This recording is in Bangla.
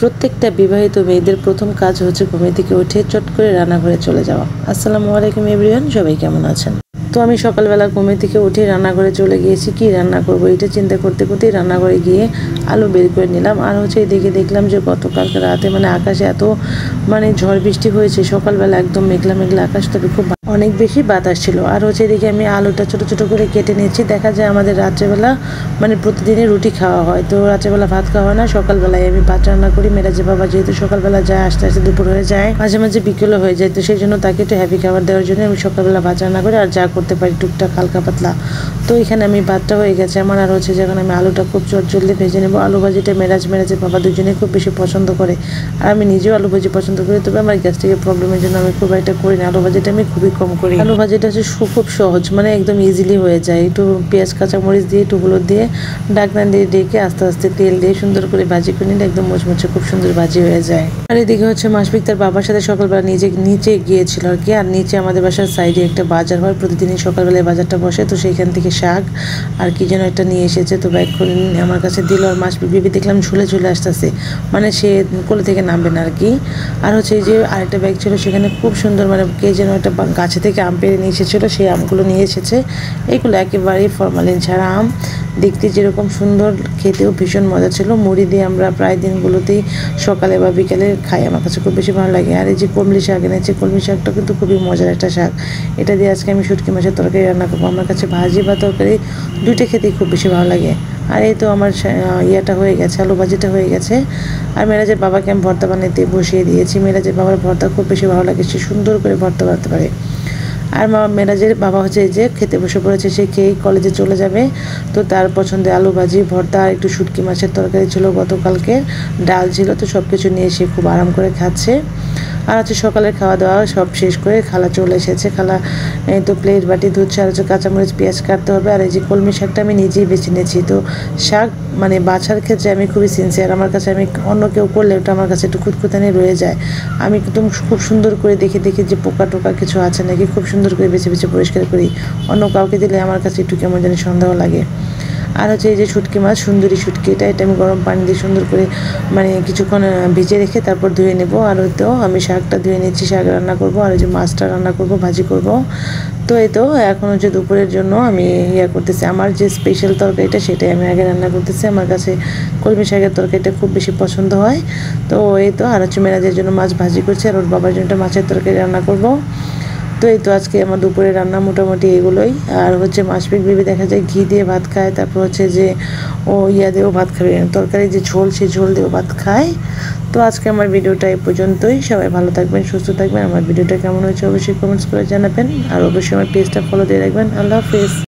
প্রত্যেকটা বিবাহিত মেয়েদের প্রথম কাজ হচ্ছে ঘুম থেকে উঠে চট করে রান্নাঘরে চলে যাওয়া। আসসালামু আলাইকুম এভরিওয়ান, সবাই কেমন আছেন? তো আমি সকালবেলা ঘুম থেকে উঠে রান্নাঘরে চলে গিয়েছি। কি রান্না করব এটা চিন্তা করতে করতেই রান্নাঘরে গিয়ে আলু বের করে নিলাম। আর হচ্ছে এদিকে দেখলাম যে গতকালকে রাতে আকাশে এত ঝড় বৃষ্টি হয়েছে, সকালবেলা একদম মেঘলা মেঘলা আকাশ, তবে খুব অনেক বেশি বাতাস ছিল। আর হচ্ছে এদিকে আমি আলুটা ছোট ছোট করে কেটে নিয়েছি। দেখা যায় আমাদের রাত্রেবেলা প্রতিদিনই রুটি খাওয়া হয়, তো রাত্রেবেলা ভাত খাওয়া হয় না, সকালবেলায় আমি ভাত রান্না করি। মেরাজের বাবা যেহেতু সকালবেলা যায়, আস্তে আস্তে দুপুর হয়ে যায়, মাঝে মাঝে বিকেলও হয়ে যায়, তো সেই জন্য তাকে একটু হ্যাভি খাবার দেওয়ার জন্য আমি সকালবেলা ভাত রান্না করি, আর যা করতে পারি টুকটাক হালকা পাতলা। তো এখানে আমি ভাতটা হয়ে গেছে আমার। আর হচ্ছে যখন আমি আলুটা খুব জলদি ভেজে নেবো। আলু ভাজিটা মেরাজের বাবা দুজনেই খুব বেশি পছন্দ করে, আর আমি নিজেও আলু ভাজি পছন্দ করি, তবে আমার গ্যাস্ট্রিকের প্রবলেমের জন্য আমি খুব একটা করি না। আলু ভাজিটা আমি খুবই কম করি। আলু ভাজিটা হচ্ছে খুব সহজ, একদম ইজিলি হয়ে যায়। একটু পেঁয়াজ কাঁচামরিচ দিয়ে, একটু হলুদ দিয়ে, ঢাকনা দিয়ে ডেকে আস্তে আস্তে তেল দিয়ে সুন্দর করে ভাজি করে নিলে একদম মুচমুচে খুব সুন্দর ভাজি হয়ে যায়। আর এদিকে হচ্ছে মাসফিক তার বাবার সাথে সকালবেলা নিচে গিয়েছিল আর কি। আর নিচে আমাদের বাসার সাইডে একটা বাজার হয়, প্রতিদিনই সকালবেলায় বাজারটা বসে, তো সেইখান থেকে শাক আর কি যেন একটা নিয়ে এসেছে, তো ব্যাগ করে আমার কাছে দিল। আর মাসফিক বেবি দেখলাম ঝুলে আসতেছে, সে কোলে থেকে নামবে না আর কি। আর হচ্ছে এই যে আরেকটা ব্যাগ ছিল, সেখানে খুব সুন্দর কে যেন একটা গাছে থেকে আম পেড়ে নিয়ে এসেছিলো, সেই আমগুলো নিয়ে এসেছে। এইগুলো একেবারেই ফরমালিন ছাড়া আম, দেখতে যেরকম সুন্দর, খেতেও ভীষণ মজা ছিল। মুড়ি দিয়ে আমরা প্রায় দিনগুলোতেই সকালে বা বিকালে খাই, আমার কাছে খুব বেশি ভালো লাগে। আর এই যে কলমি শাক এনেছে, কলমি শাকটা কিন্তু খুবই মজার একটা শাক। এটা দিয়ে আজকে আমি শুটকি মাছের তরকারি রান্না করবো। আমার কাছে ভাজি বা তরকারি দুইটা খেতেই খুব বেশি ভালো লাগে। আর এই তো আমার ইয়েটা হয়ে গেছে, আলু ভাজিটা হয়ে গেছে। আর মেরাজের বাবাকে আমি ভর্তা বানাতে বসিয়ে দিয়েছি। মেরাজের বাবার ভর্তা খুব বেশি ভালো লাগে, সে সুন্দর করে ভর্তা বানাতে পারে। আর মেরাজের বাবা হচ্ছে এই যে খেতে বসে পড়েছে, সে খেয়েই কলেজে চলে যাবে। তো তার পছন্দের আলু ভাজি, ভর্তা আর একটু শুটকি মাছের তরকারি ছিল, গতকালকে ডাল ছিল, তো সব কিছু নিয়ে সে খুব আরাম করে খাচ্ছে। আর হচ্ছে সকালের খাওয়া দাওয়া সব শেষ করে খালা চলে এসেছে। খালা এই তো প্লেট বাটি ধুচ্ছে, আর হচ্ছে কাঁচামরিচ পেঁয়াজ কাটতে হবে। আর এই যে কলমি শাকটা আমি নিজেই বেছে নিয়েছি। তো শাক বাছার ক্ষেত্রে আমি খুবই সিনসিয়ার, আমার কাছে আমি অন্য কেউ করলে ওটা আমার কাছে একটু খুঁতখুঁতানি রয়ে যায়। আমি একদম খুব সুন্দর করে দেখে যে পোকা টোকা কিছু আছে নাকি খুব সুন্দর করে বেছে পরিষ্কার করি। অন্য কাউকে দিলে আমার কাছে একটু কেমন জানি সন্দেহ লাগে। আর হচ্ছে এই যে শুটকি মাছ, সুন্দরী শুটকি, এটা আমি গরম পানি দিয়ে সুন্দর করে কিছুক্ষণ ভিজে রেখে তারপর ধুয়ে নেব। আর তো আমি শাকটা ধুয়ে নিচ্ছি, শাক রান্না করব, আর এই যে মাছটা রান্না করব, ভাজি করব। তো এই তো এখন হচ্ছে দুপুরের জন্য আমি করতেছি। আমার যে স্পেশাল তরকারিটা সেটাই আমি আগে রান্না করতেছি। আমার কাছে কলমি শাকের তরকারিটা খুব বেশি পছন্দ হয়। তো এই তো আর হচ্ছে মেরাজের জন্য মাছ ভাজি করছি, আর ওর বাবার জন্য মাছের তরকারি রান্না করব। তো এই তো আজকে আমার দুপুরে রান্না মোটামুটি এগুলোই। আর হচ্ছে মাসফিক বেবি দেখা যায় ঘি দিয়ে ভাত খায়, তারপর হচ্ছে যে ও দিয়েও ভাত খাবে, তরকারি যে ঝোল, সেই ঝোল দিয়েও ভাত খায়। তো আজকে আমার ভিডিওটা এই পর্যন্তই। সবাই ভালো থাকবেন, সুস্থ থাকবেন। আমার ভিডিওটা কেমন হয়েছে অবশ্যই কমেন্টস করে জানাবেন, আর অবশ্যই আমার পেজটা ফলো দিয়ে রাখবেন। আল্লাহ হাফেজ।